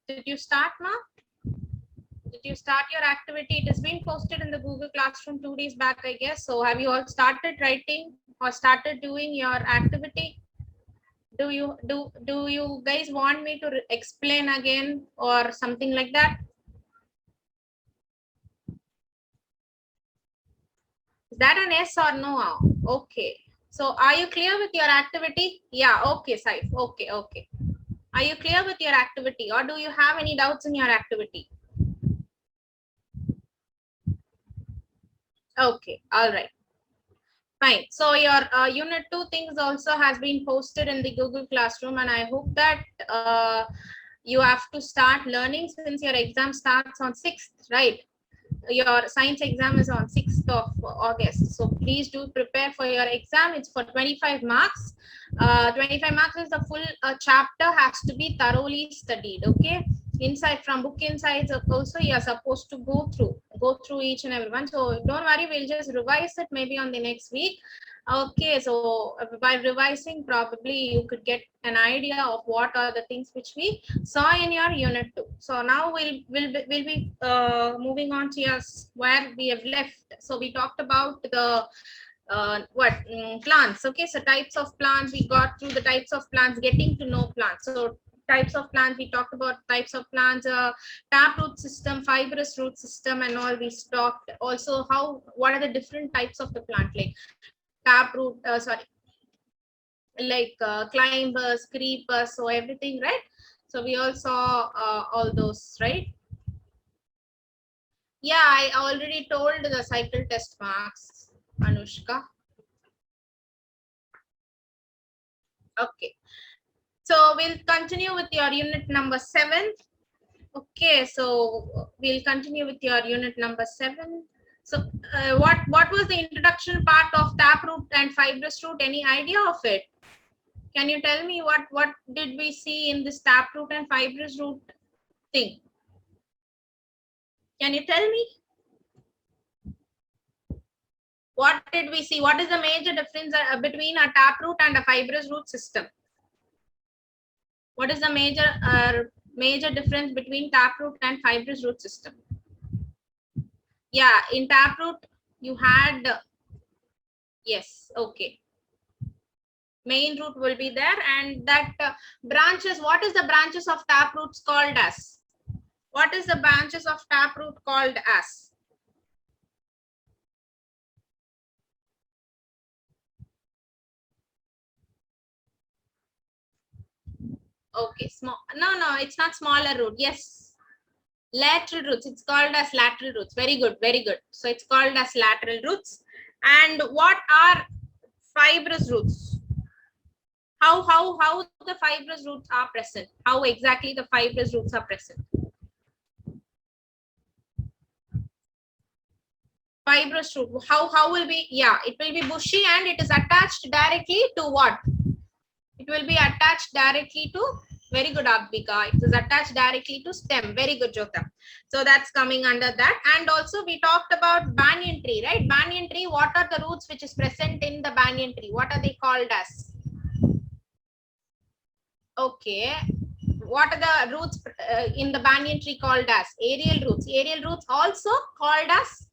Did you start, Ma? Did you start your activity? It has been posted in the Google Classroom 2 days back, I guess. So have you all started writing or started doing your activity? Do you guys want me to explain again or something like that? Is that an yes or no? Okay. So are you clear with your activity? Yeah, okay, Saif. Okay, okay. Are you clear with your activity or do you have any doubts in your activity? Okay, all right. Fine. So your unit 2 things also has been posted in the Google Classroom, and I hope that you have to start learning since your exam starts on 6th, right? Your science exam is on 6th of August. So please do prepare for your exam. It's for 25 marks. 25 marks is the full chapter has to be thoroughly studied. Okay. Inside from book insights also you are supposed to go through each and every one. So don't worry, we'll just revise it maybe on the next week. Okay, so by revising, probably you could get an idea of what are the things which we saw in your unit 2. So now we'll be moving on to yours where we have left. So we talked about the plants. Okay, so types of plants, we got through the types of plants, getting to know plants. So types of plants, we talked about types of plants, taproot system, fibrous root system, and all. We talked also what are the different types of the plant, like taproot, climbers, creepers, so everything, right? So we all saw all those, right? Yeah, I already told the cycle test marks, Anushka. Okay, so we'll continue with your unit number 7. Okay, so we'll continue with your unit number 7. So what was the introduction part of taproot and fibrous root? Any idea of it? Can you tell me what did we see in this taproot and fibrous root thing? Can you tell me? What did we see? What is the major difference between a taproot and a fibrous root system? What is the major difference between taproot and fibrous root system? Yeah, in taproot you had yes, okay. Main root will be there, and that branches. What is the branches of taproots called as? What is the branches of taproot called as? Okay, small. No, it's not smaller root. Yes, lateral roots. It's called as lateral roots. Very good, very good. So it's called as lateral roots. And what are fibrous roots? How the fibrous roots are present? How exactly the fibrous roots are present? Fibrous root. How will be? Yeah, it will be bushy and it is attached directly to what? It will be attached directly to, very good Abhika, it is attached directly to stem. Very good, Jota. So that's coming under that. And also we talked about banyan tree, right? Banyan tree, what are the roots which is present in the banyan tree? What are they called as? Okay. What are the roots in the banyan tree called as? Aerial roots. Aerial roots also called as?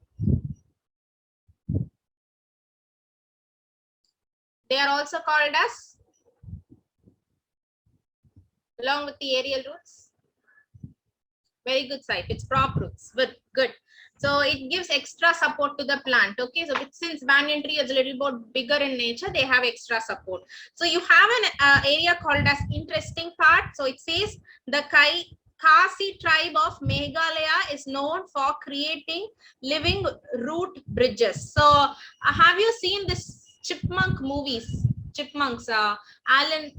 They are also called as? Along with the aerial roots? Very good, Saif. It's prop roots. Good. So it gives extra support to the plant. Okay, so since banyan tree is a little bit bigger in nature, they have extra support. So you have an area called as interesting part. So it says the Khasi tribe of Meghalaya is known for creating living root bridges. So have you seen this chipmunk movies? Chipmunks, Alan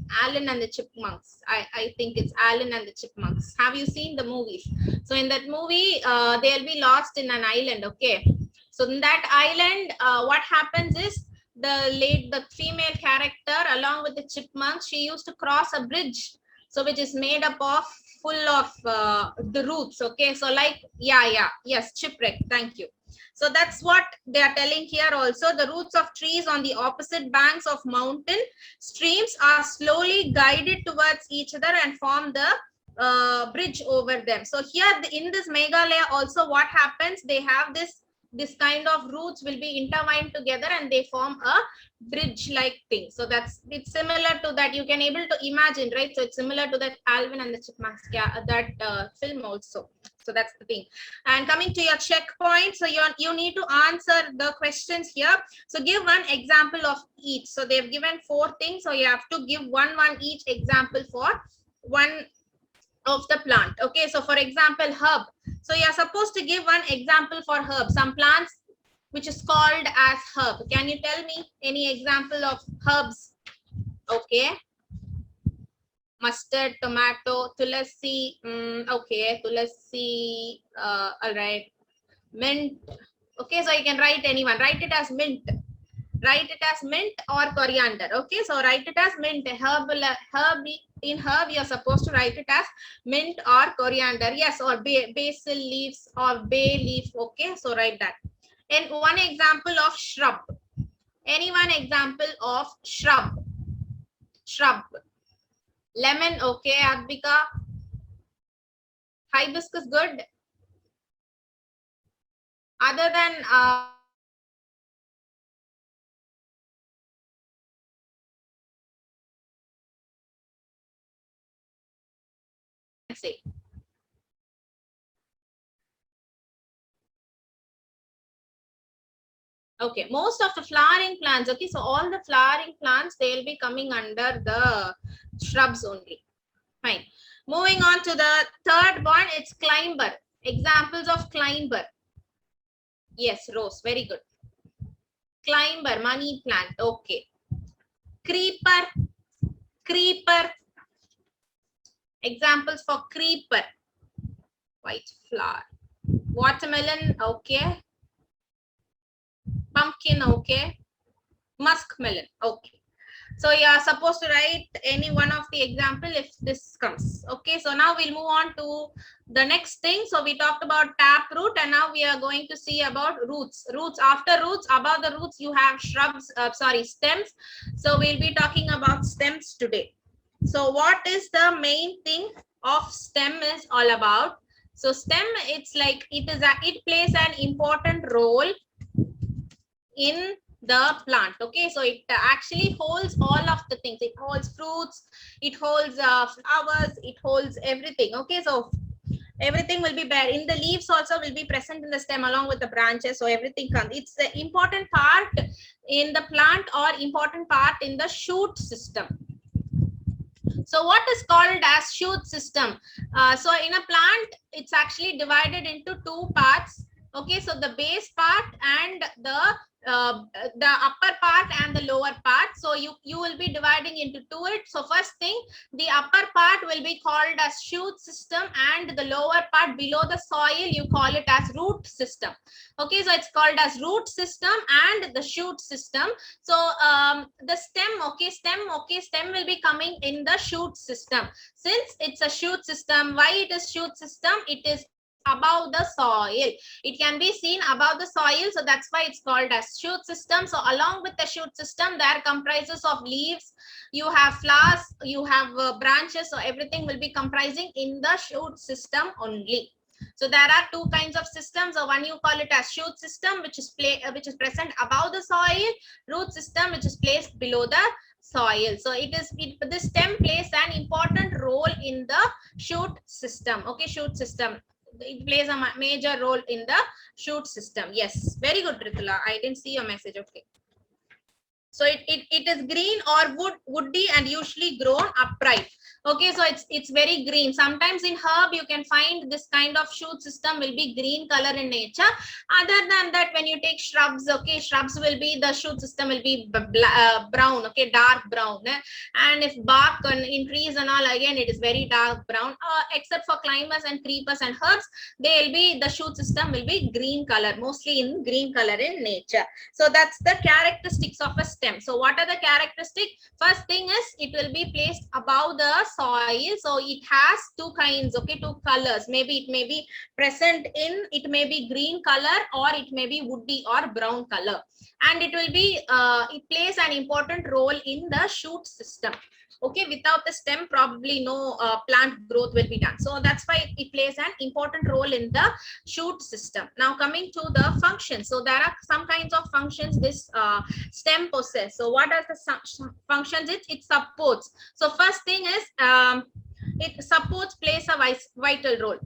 and the Chipmunks. I think it's Alan and the Chipmunks. Have you seen the movies? So in that movie, they'll be lost in an island. Okay, so in that island, what happens is the female character along with the chipmunks, she used to cross a bridge, so which is made up of full of the roots. Okay, so like yes, shipwreck. Thank you. So that's what they are telling here also. The roots of trees on the opposite banks of mountain streams are slowly guided towards each other and form the bridge over them. So here in this Meghalaya also what happens, they have this kind of roots will be intertwined together and they form a bridge like thing. So it's similar to that, you can able to imagine, right? So it's similar to that Alvin and the Chipmunks, that film also. So that's the thing. And coming to your checkpoint, so you need to answer the questions here. So give one example of each. So they've given 4 things, so you have to give one each example for one of the plant. Okay, so for example, herb. So you are supposed to give one example for herb, some plants which is called as herb. Can you tell me any example of herbs? Okay, mustard, tomato, tulasi. Okay, tulasi. All right, mint. Okay, so you can write anyone. Write it as mint. Write it as mint or coriander. Okay, so write it as mint. Herb. In herb, you're supposed to write it as mint or coriander. Yes, or basil leaves or bay leaf. Okay, so write that. And one example of shrub. Any one example of shrub. Shrub. Lemon. Okay, Advika. Hibiscus, good. Other than say. Okay, most of the flowering plants. Okay, so all the flowering plants, they will be coming under the shrubs only. Fine. Moving on to the third one, it's climber. Examples of climber. Yes, rose. Very good. Climber, money plant. Okay. Creeper. Creeper. Examples for creeper. White flower. Watermelon. Okay. Pumpkin. Okay. Muskmelon. Okay. So you are supposed to write any one of the example if this comes. Okay, so now we'll move on to the next thing. So we talked about taproot and now we are going to see about roots. Roots, after roots, above the roots you have shrubs, stems. So we'll be talking about stems today. So what is the main thing of stem is all about? So stem, it's like it plays an important role in the plant. Okay, so it actually holds all of the things. It holds fruits, it holds flowers, it holds everything. Okay, so everything will be there. In the leaves also will be present in the stem along with the branches. So everything comes. It's the important part in the plant or important part in the shoot system. So what is called as shoot system? So in a plant, it's actually divided into 2 parts. Okay, so the base part and the upper part and the lower part. So you will be dividing into 2 it. So first thing, the upper part will be called as shoot system and the lower part below the soil you call it as root system. Okay, so it's called as root system and the shoot system. So the stem, stem will be coming in the shoot system. Since it's a shoot system, why it is shoot system? It is above the soil. It can be seen above the soil, so that's why it's called as shoot system. So along with the shoot system, there comprises of leaves, you have flowers, you have branches, so everything will be comprising in the shoot system only. So there are 2 kinds of systems. So one you call it as shoot system, which is present above the soil, root system, which is placed below the soil. So this stem plays an important role in the shoot system. Okay, shoot system. It plays a major role in the shoot system. Yes, very good, Ritula. I didn't see your message. Okay. So it is green or woody and usually grown upright. Okay, so it's very green. Sometimes in herb you can find this kind of shoot system will be green color in nature. Other than that, when you take shrubs, okay, shrubs will be, the shoot system will be brown, okay, dark brown. And if bark in trees and all, again it is very dark brown. Except for climbers and creepers and herbs, the shoot system will be green color, mostly in green color in nature. So that's the characteristics of a stem. So what are the characteristics? First thing is it will be placed above the soil. So it has 2 kinds, okay, 2 colors. Maybe it may be present in, it may be green color or it may be woody or brown color. And it will be, it plays an important role in the shoot system. Okay, without the stem, probably no plant growth will be done. So that's why it plays an important role in the shoot system. Now coming to the function. So there are some kinds of functions this stem possess. So what are the functions? It supports. So first thing is it supports, plays a vital role.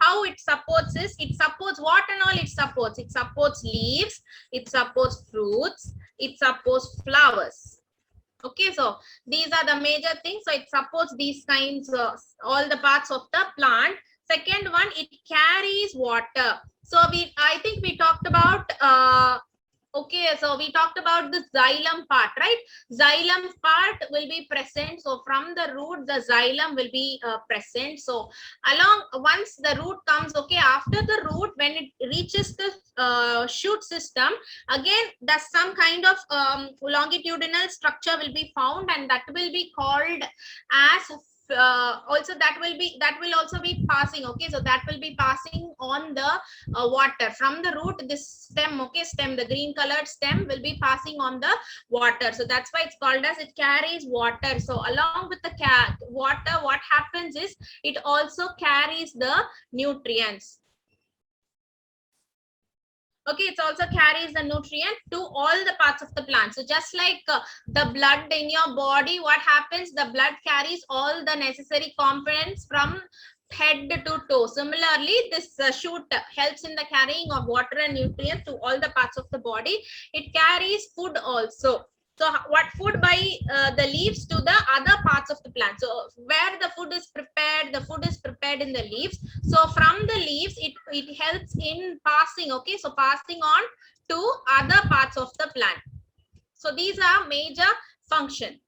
How it supports is, it supports what and all it supports. It supports leaves, it supports fruits, it supports flowers. Okay, so these are the major things. So it supports these kinds of all the parts of the plant. Second one, it carries water. So I think we talked about okay, so we talked about the xylem part, right? Xylem part will be present. So from the root, the xylem will be present. So once the root comes, okay, after the root, when it reaches the shoot system, again, there's some kind of longitudinal structure will be found, and that will be called as also that will also be passing. Okay, so that will be passing on the water from the root. This stem, okay, stem, the green colored stem will be passing on the water. So that's why it's called as it carries water. So along with the water, what happens is it also carries the nutrients. Okay, it also carries the nutrient to all the parts of the plant. So just like the blood in your body, what happens? The blood carries all the necessary components from head to toe. Similarly, this shoot helps in the carrying of water and nutrients to all the parts of the body. It carries food also. So what food? By the leaves to the other parts of the plant. So where the food is prepared, the food is prepared in the leaves. So from the leaves, it helps in passing. Okay, so passing on to other parts of the plant. So these are major functions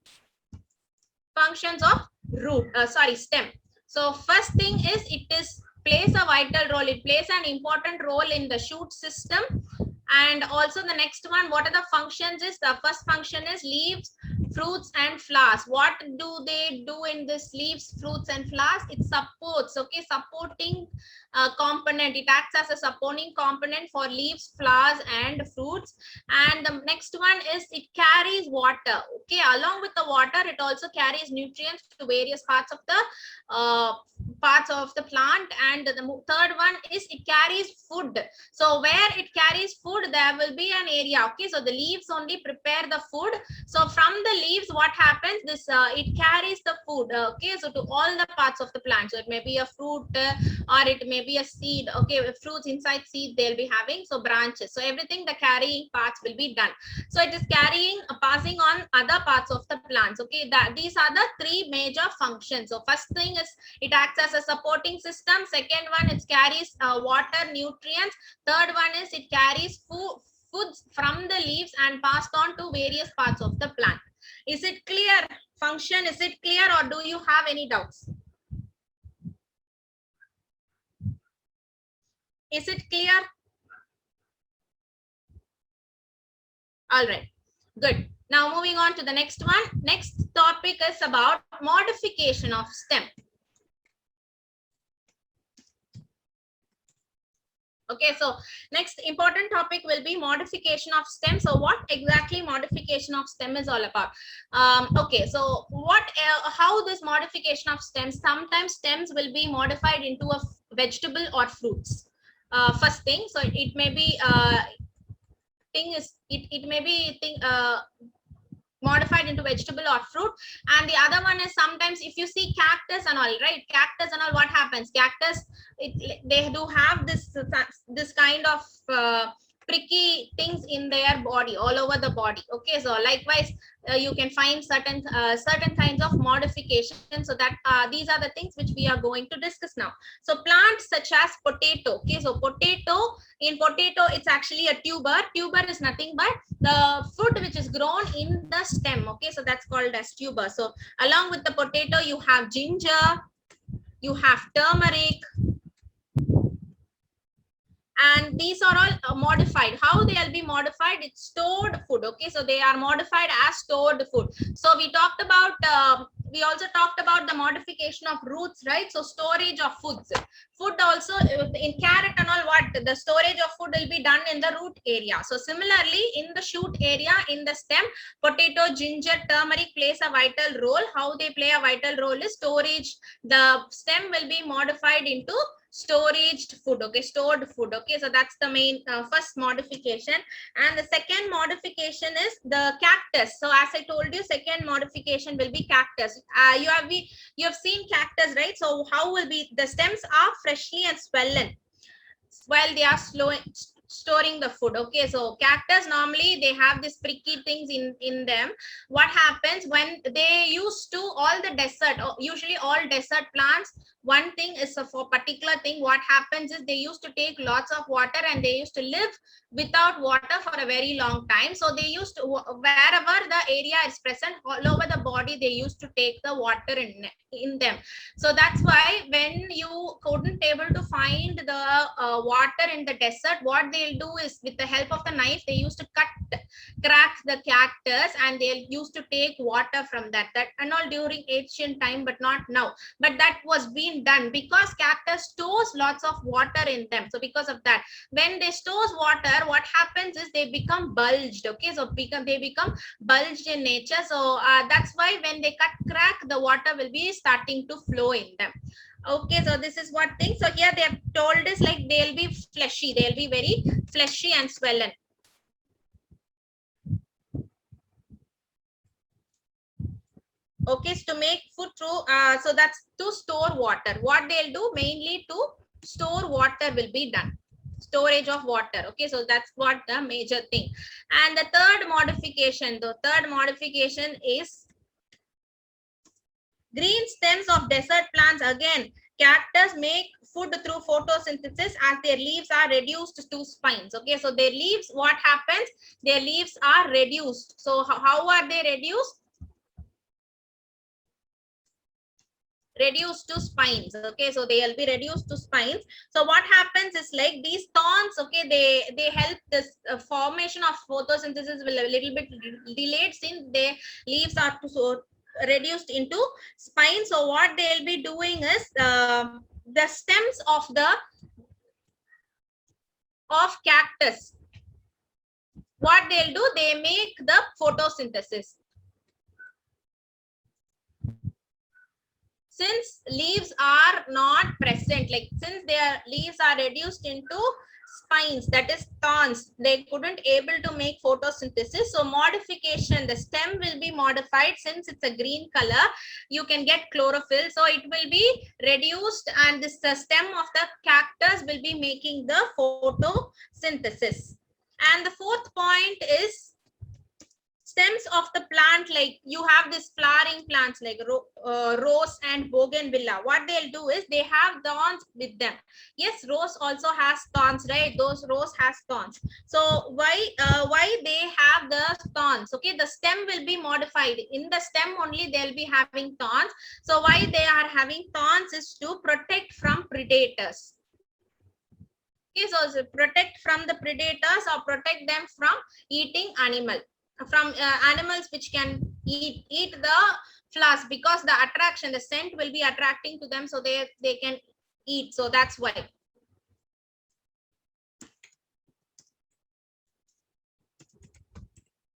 of root, stem. So first thing is plays a vital role. It plays an important role in the shoot system. And also the next one, what are the functions is, the first function is leaves, fruits and flowers. What do they do in this leaves, fruits and flowers? It supports, okay, supporting component. It acts as a supporting component for leaves, flowers and fruits. And the next one is it carries water. Okay, along with the water, it also carries nutrients to various parts of the plant. And the third one is it carries food. So where it carries food, there will be an area. Okay, so the leaves only prepare the food. So from the leaves, what happens? This it carries the food. Okay, so to all the parts of the plant. So it may be a fruit or it may be a seed. Okay, fruits inside seed they'll be having. So branches. So everything, the carrying parts will be done. So it is carrying, passing on other parts of the plants. Okay, these are the three major functions. So first thing is it acts as a supporting system. Second one, it carries water, nutrients. Third one is it carries foods from the leaves and passed on to various parts of the plant. Is it clear? Function, is it clear, or do you have any doubts? Is it clear? All right, good. Now moving on to the next one. Next topic is about modification of stem. Okay, so next important topic will be modification of stem. So what exactly modification of stem is all about? Okay, so how this modification of stems? Sometimes stems will be modified into a vegetable or fruits. First thing, so it may be modified into vegetable or fruit. And the other one is, sometimes if you see cactus and all, right, cactus and all, what happens? Cactus, they do have this kind of pricky things in their body, all over the body. Okay, so likewise you can find certain kinds of modification. So that these are the things which we are going to discuss now. So plants such as potato. Okay, so in potato it's actually a tuber. Tuber is nothing but the food which is grown in the stem. Okay, so that's called as tuber. So along with the potato, you have ginger, you have turmeric, and these are all modified. How they'll be modified? It's stored food. Okay, so they are modified as stored food. So we talked about we also talked about the modification of roots, right? So storage of foods. Food also in carrot and all, what the storage of food will be done in the root area. So similarly, in the shoot area, in the stem, potato, ginger, turmeric plays a vital role. How they play a vital role is storage. The stem will be modified into storaged food, okay, stored food, okay. So that's the main first modification. And the second modification is the cactus. So as I told you, second modification will be cactus. You have seen cactus, right? So how will be the stems are freshly and swollen while they are storing the food, okay. So cactus normally they have these pricky things in them. What happens when they used to all the desert, usually all desert plants, one thing is for particular thing, what happens is they used to take lots of water and they used to live without water for a very long time. So they used to, wherever the area is present all over the body, they used to take the water in them. So that's why when you couldn't able to find the water in the desert, what they'll do is with the help of the knife, they used to crack the cactus and they used to take water from that and all during ancient time, but not now. But that was being done because cactus stores lots of water in them. So because of that, when they stores water, what happens is they become bulged, okay. So they become bulged in nature. So that's why when they crack, the water will be starting to flow in them, okay. So this is what thing. So here they have told us like they'll be fleshy, they'll be very fleshy and swollen. Okay, so to make food through so that's to store water. What they'll do mainly to store water will be done, storage of water, okay. So that's what the major thing. And the third modification is green stems of desert plants. Again, cactus make food through photosynthesis as their leaves are reduced to spines, okay. So their leaves, what happens, their leaves are reduced. So how are they reduced to spines, okay. So they'll be reduced to spines. So what happens is like these thorns, okay, they help this formation of photosynthesis will a little bit delayed since their leaves are so reduced into spines. So what they'll be doing is the stems of cactus, what they'll do, they make the photosynthesis. Since leaves are not present, like since their leaves are reduced into spines, that is thorns, they couldn't able to make photosynthesis. So modification, the stem will be modified. Since it's a green color, you can get chlorophyll, so it will be reduced and this the stem of the cactus will be making the photosynthesis. And the fourth point is stems of the plant, like you have this flowering plants like rose and bougainvillea. What they'll do is they have thorns with them. Yes, rose also has thorns, right? Those rose has thorns. So why they have the thorns, okay? The stem will be modified. In the stem only they'll be having thorns. So why they are having thorns is to protect from predators. Okay, so protect from the predators or protect them from eating from animals which can eat the flowers, because the attraction, the scent will be attracting to them, so they can eat. So that's why.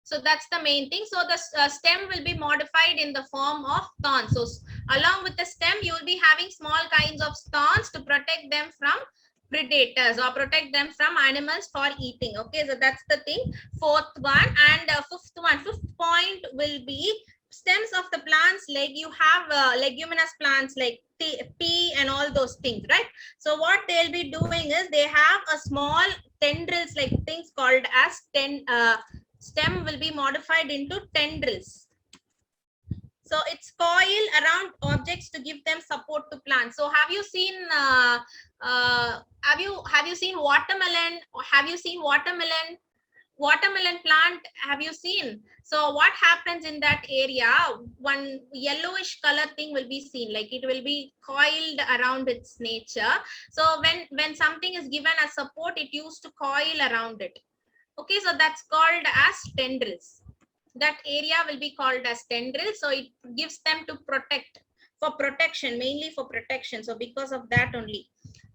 So that's the main thing. So the stem will be modified in the form of thorns. So along with the stem, you will be having small kinds of thorns to protect them from predators or protect them from animals for eating, okay. So that's the thing, fourth one. And fifth point will be stems of the plants, like you have leguminous plants like pea and all those things, right? So what they'll be doing is they have a small tendrils, like things called as stem will be modified into tendrils. So it's coil around objects to give them support to plants. So have you seen watermelon? Have you seen watermelon plant? Have you seen? So what happens in that area? One yellowish color thing will be seen, like it will be coiled around its nature. So when something is given as support, it used to coil around it. Okay, so that's called as tendrils. that area will be called as tendril. So it gives them to protect, for protection, mainly for protection. So because of that only,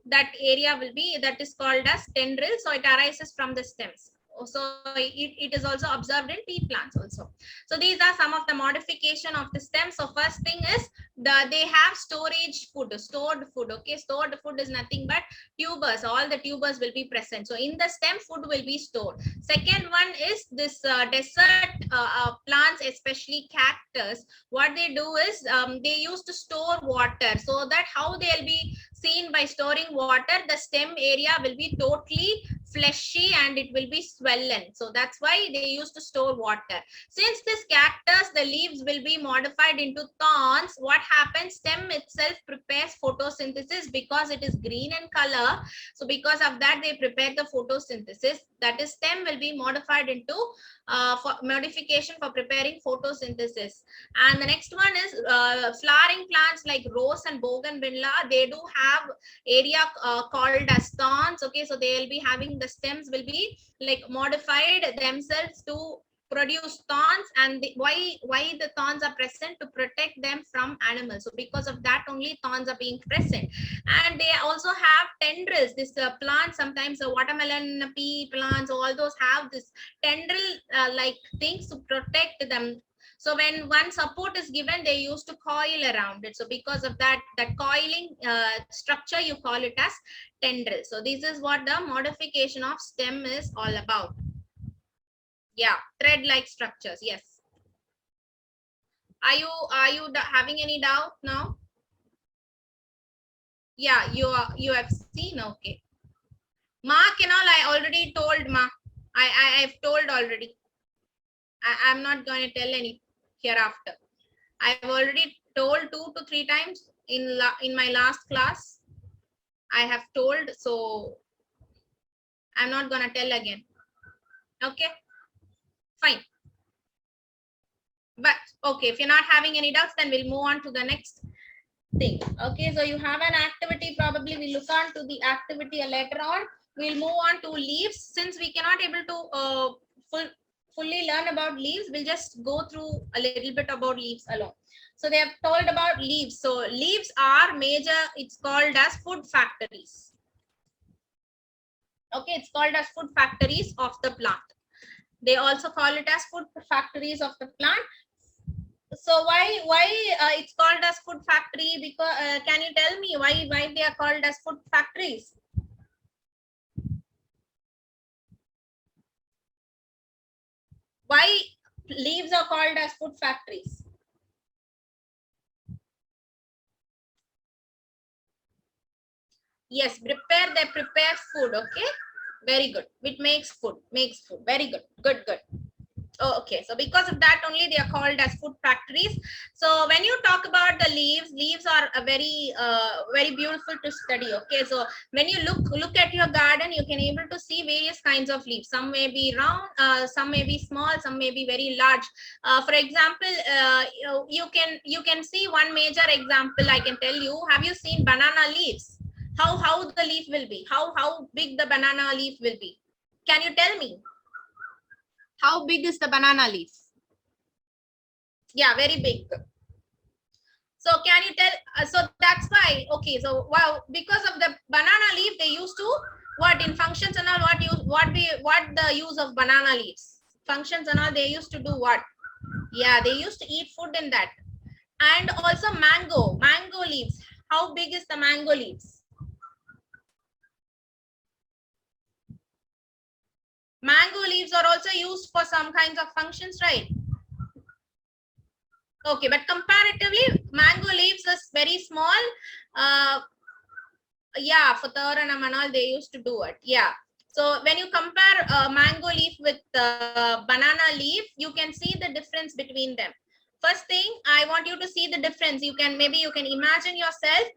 that area will be, that is called as tendril. So it arises from the stems. So it is also observed in tea plants also. So these are some of the modification of the stem. So first thing is they have storage food, stored food. Okay, stored food is nothing but tubers. All the tubers will be present. So in the stem, food will be stored. Second one is this desert plants, especially cactus. What they do is they used to store water, so that how they'll be seen by storing water, the stem area will be totally fleshy and it will be swollen. So that's why they used to store water. Since this cactus, the leaves will be modified into thorns, what happens, stem itself prepares photosynthesis because it is green in color. So because of that, they prepare the photosynthesis. That is, stem will be modified into for modification for preparing photosynthesis. And the next one is flowering plants like rose and bougainvillea. They do have area called as thorns. Okay, so they will be having, the stems will be like modified themselves to produce thorns. And why the thorns are present? To protect them from animals. So because of that only, thorns are being present. And they also have tendrils. This plant, sometimes the watermelon, pea plants, all those have this tendril like things to protect them. So when one support is given, they used to coil around it. So because of that coiling structure, you call it as tendril. So this is what the modification of stem is all about. Yeah, thread-like structures. Yes. Are you having any doubt now? Yeah, you have seen. Okay. Mark and all, I already told Ma. I've told already. I'm not going to tell any hereafter. I've already told 2 to 3 times in my last class. I have told, so I'm not going to tell again. Okay, fine. But okay, if you're not having any doubts, then we'll move on to the next thing. Okay, so you have an activity. Probably we'll look on to the activity later on. We'll move on to leaves. Since we cannot able to fully learn about leaves, we'll just go through a little bit about leaves alone. So they have told about leaves. So leaves are major, it's called as food factories. Okay, it's called as food factories of the plant. They also call it as food factories of the plant. So why it's called as food factory? Because can you tell me why they are called as food factories? Why leaves are called as food factories? Yes, they prepare food. Okay, very good. It makes food. Very good. Good. Oh, okay, so because of that only they are called as food factories. So when you talk about the leaves are a very beautiful to study. Okay, so when you look at your garden, you can able to see various kinds of leaves. Some may be round, some may be small, some may be very large. For example, you can see one major example. I can tell you. Have you seen banana leaves? How the leaf will be? How big the banana leaf will be? Can you tell me? How big is the banana leaf? Yeah, very big. So can you tell? So that's why. Okay. So wow, because of the banana leaf, they used to what in functions and all. What the use of banana leaves? Functions and all. They used to do what? Yeah, they used to eat food in that. And also mango leaves. How big is the mango leaves? Mango leaves are also used for some kinds of functions, right? Okay, but comparatively, mango leaves is very small. Yeah, for Thoranam and all, they used to do it. Yeah. So when you compare mango leaf with banana leaf, you can see the difference between them. First thing, I want you to see the difference. Maybe you can imagine yourself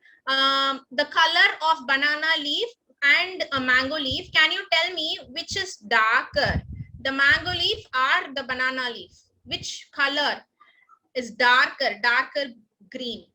the color of banana leaf and a mango leaf. Can you tell me which is darker, the mango leaf or the banana leaf? Which color is darker green?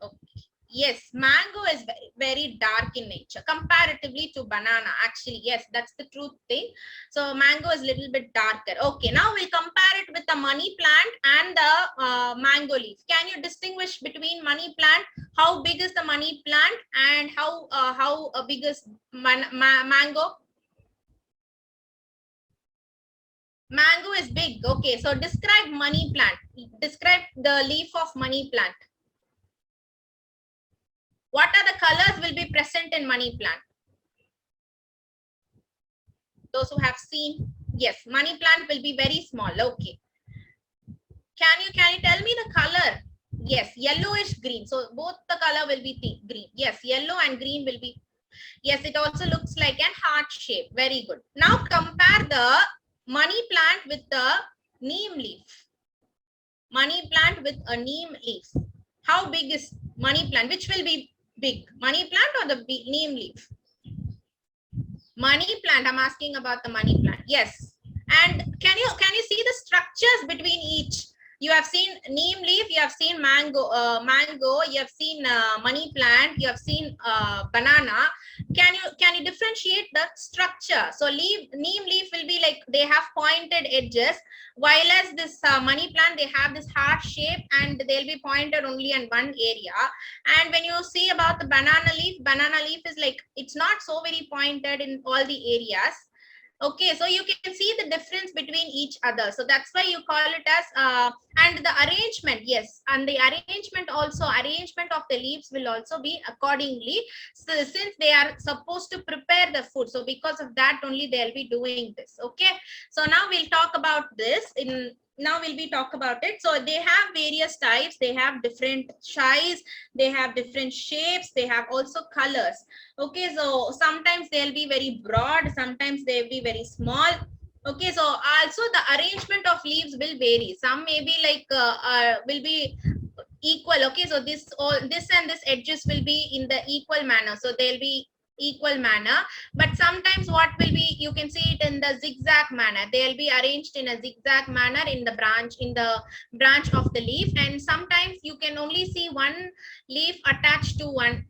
Okay. Yes, mango is very, very dark in nature comparatively to banana. Actually, yes, that's the truth thing. So mango is a little bit darker. Okay, now we'll compare it with the money plant and the mango leaf. Can you distinguish between money plant? How big is the money plant and how big is mango? Mango is big. Okay, so describe money plant. Describe the leaf of money plant. What are the colors will be present in money plant? Those who have seen, yes, money plant will be very small. Okay, can you tell me the color? Yes, yellowish green. So both the color will be green. Yes, yellow and green will be. Yes, it also looks like an heart shape. Very good. Now compare the money plant with the neem leaf. Money plant with a neem leaf. How big is money plant? Which will be big, money plant or the neem leaf? Money plant. I'm asking about the money plant. Yes. And can you see the structures between each? You have seen neem leaf, you have seen mango, you have seen money plant, you have seen banana. Can you differentiate the structure? So neem leaf will be like they have pointed edges, while as this money plant they have this heart shape and they'll be pointed only in one area. And when you see about the banana leaf is like it's not so very pointed in all the areas. Okay, so you can see the difference between each other. So that's why you call it as and the arrangement. Yes, and the arrangement of the leaves will also be accordingly. So since they are supposed to prepare the food, so because of that only they'll be doing this. Okay, so now we'll talk about this in. Now we'll be talk about it. So they have various types. They have different size. They have different shapes. They have also colors. Okay, so sometimes they'll be very broad, sometimes they'll be very small. Okay, so also the arrangement of leaves will vary. Some may be like will be equal. Okay, so this and this edges will be in the equal manner, so they'll be equal manner. But sometimes what will be, you can see it in the zigzag manner. They'll be arranged in a zigzag manner in the branch of the leaf. And sometimes you can only see one leaf attached to one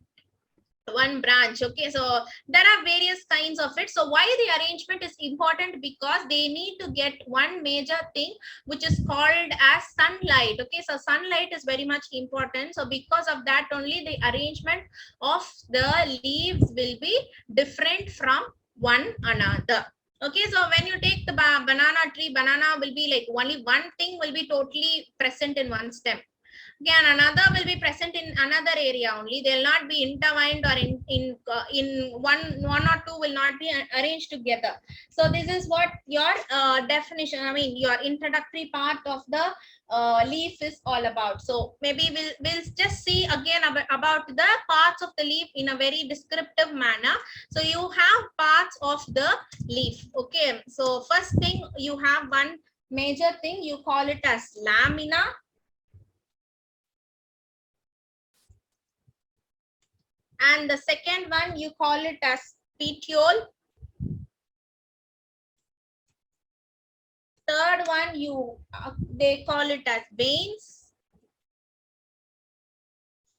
branch. Okay, so there are various kinds of it. So why the arrangement is important? Because they need to get one major thing which is called as sunlight. Okay, so sunlight is very much important. So because of that only the arrangement of the leaves will be different from one another. Okay, so when you take the banana tree, banana will be like only one thing will be totally present in one stem. Again, another will be present in another area only. They'll not be intertwined or in one or two will not be arranged together. So this is what your definition. I mean, your introductory part of the leaf is all about. So maybe we'll just see again about the parts of the leaf in a very descriptive manner. So you have parts of the leaf. Okay. So first thing, you have one major thing. You call it as lamina. And the second one, you call it as petiole. Third one, they call it as veins.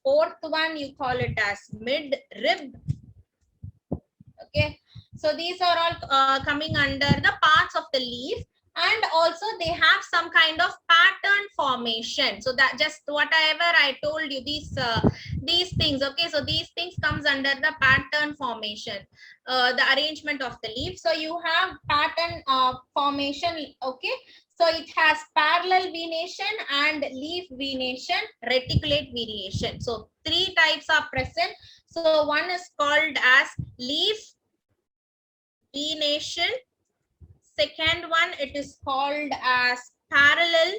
Fourth one, you call it as midrib. Okay, so these are all coming under the parts of the leaf. And also they have some kind of pattern formation. So that just whatever I told you, these things. Okay, so these things comes under the pattern formation, the arrangement of the leaf. So you have pattern formation. Okay, so it has parallel venation and leaf venation, reticulate venation. So three types are present. So one is called as leaf venation. Second one, it is called as parallel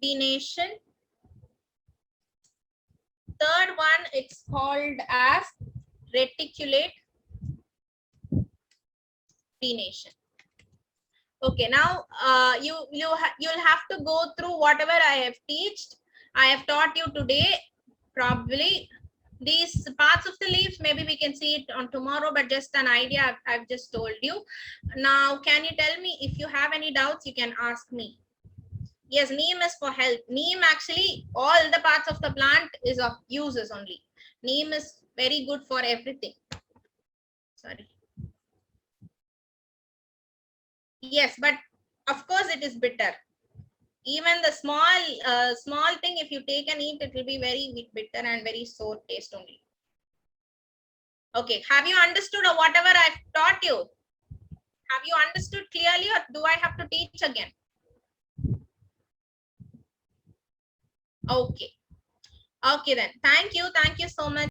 venation. Third one, it's called as reticulate venation. Okay, now you'll have to go through whatever I have taught you today. Probably these parts of the leaves, maybe we can see it on tomorrow, but just an idea I've just told you. Now, can you tell me if you have any doubts? You can ask me. Yes, neem is for health. Neem actually, all the parts of the plant is of uses only. Neem is very good for everything. Sorry. Yes, but of course it is bitter. Even the small thing, if you take and eat, it will be very bitter and very sour taste only. Okay, have you understood or whatever I've taught you? Have you understood clearly or do I have to teach again? Okay. Okay then. Thank you. Thank you so much.